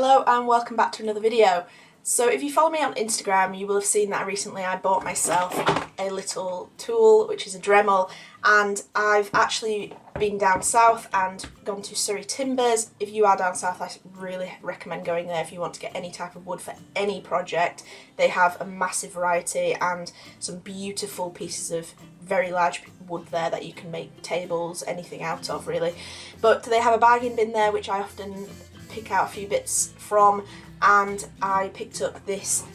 Hello and welcome back to another video. So if you follow me on Instagram, you will have seen that recently I bought myself a little tool which is a Dremel, and I've actually been down south and gone to Surrey Timbers. If you are down south, I really recommend going there if you want to get any type of wood for any project. They have a massive variety and some beautiful pieces of very large wood there that you can make tables, anything out of really. But they have a bargain bin there which I often pick out a few bits from, and I picked up this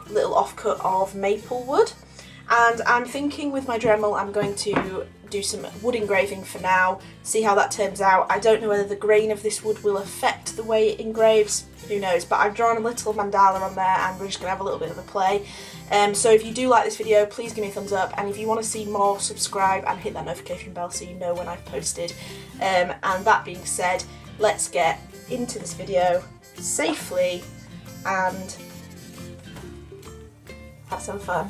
little offcut of maple wood, and I'm thinking with my Dremel I'm going to do some wood engraving for now, see how that turns out. I don't know whether the grain of this wood will affect the way it engraves, who knows, but I've drawn a little mandala on there and we're just going to have a little bit of a play. So if you do like this video, please give me a thumbs up, and if you want to see more, subscribe and hit that notification bell so you know when I've posted. And that being said, let's get into this video safely and have some fun.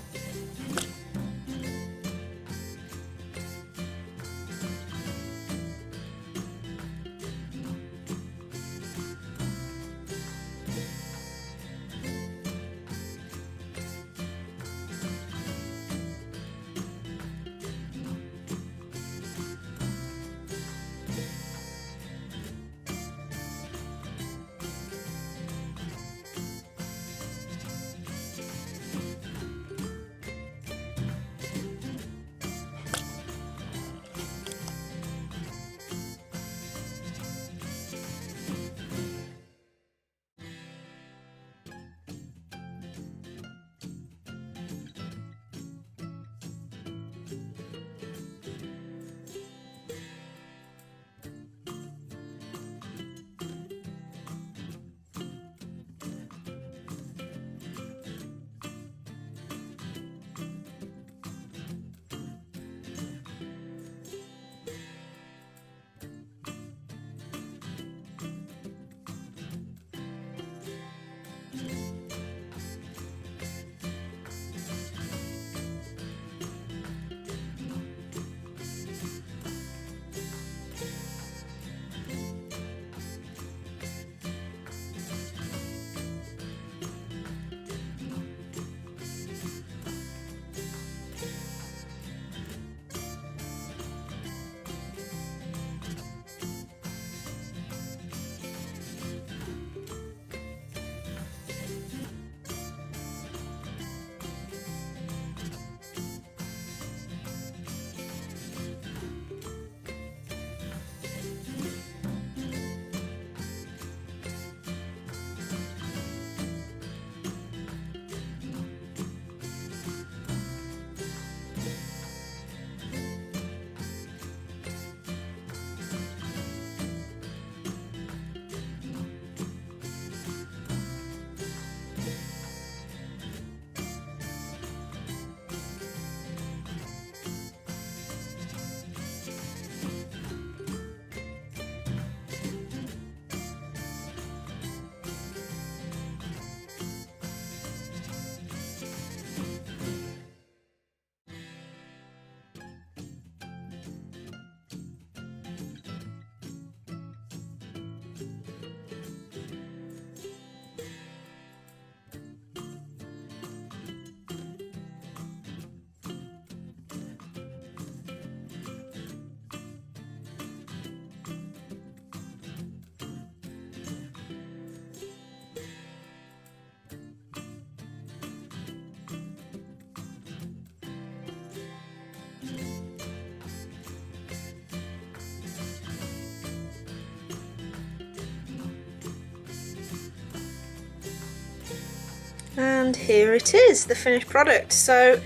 And here it is, the finished product. So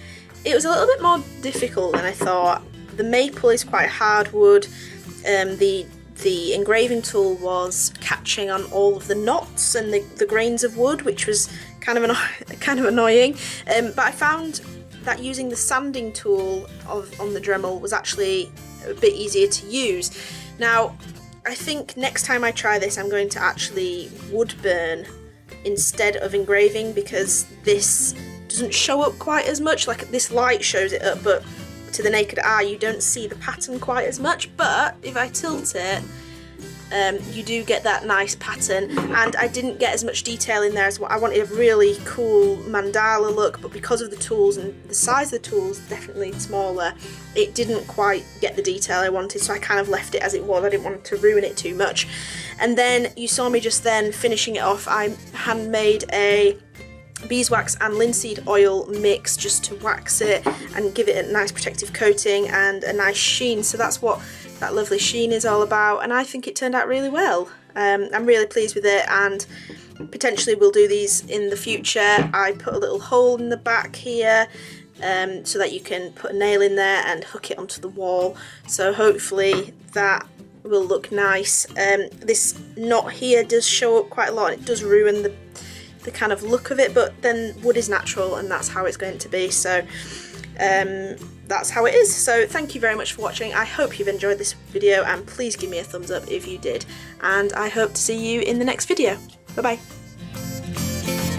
it was a little bit more difficult than I thought. The maple is quite hard wood. The engraving tool was catching on all of the knots and the grains of wood, which was kind of annoying. But I found that using the sanding tool on the Dremel was actually a bit easier to use. Now, I think next time I try this, I'm going to actually wood burn instead of engraving, because this doesn't show up quite as much. Like, this light shows it up, but to the naked eye you don't see the pattern quite as much. But if I tilt it, you do get that nice pattern, and I didn't get as much detail in there as what I wanted. A really cool mandala look, but because of the tools and the size of the tools, definitely smaller, it didn't quite get the detail I wanted, so I kind of left it as it was. I didn't want to ruin it too much. And then you saw me just then finishing it off. I handmade a beeswax and linseed oil mix just to wax it and give it a nice protective coating and a nice sheen. So that's what that lovely sheen is all about, and I think it turned out really well. I'm really pleased with it, and potentially we'll do these in the future. I put a little hole in the back here so that you can put a nail in there and hook it onto the wall, so hopefully that will look nice. This knot here does show up quite a lot, and it does ruin the kind of look of it, but then wood is natural and that's how it's going to be, so that's how it is. So thank you very much for watching. I hope you've enjoyed this video, and please give me a thumbs up if you did, and I hope to see you in the next video. Bye bye.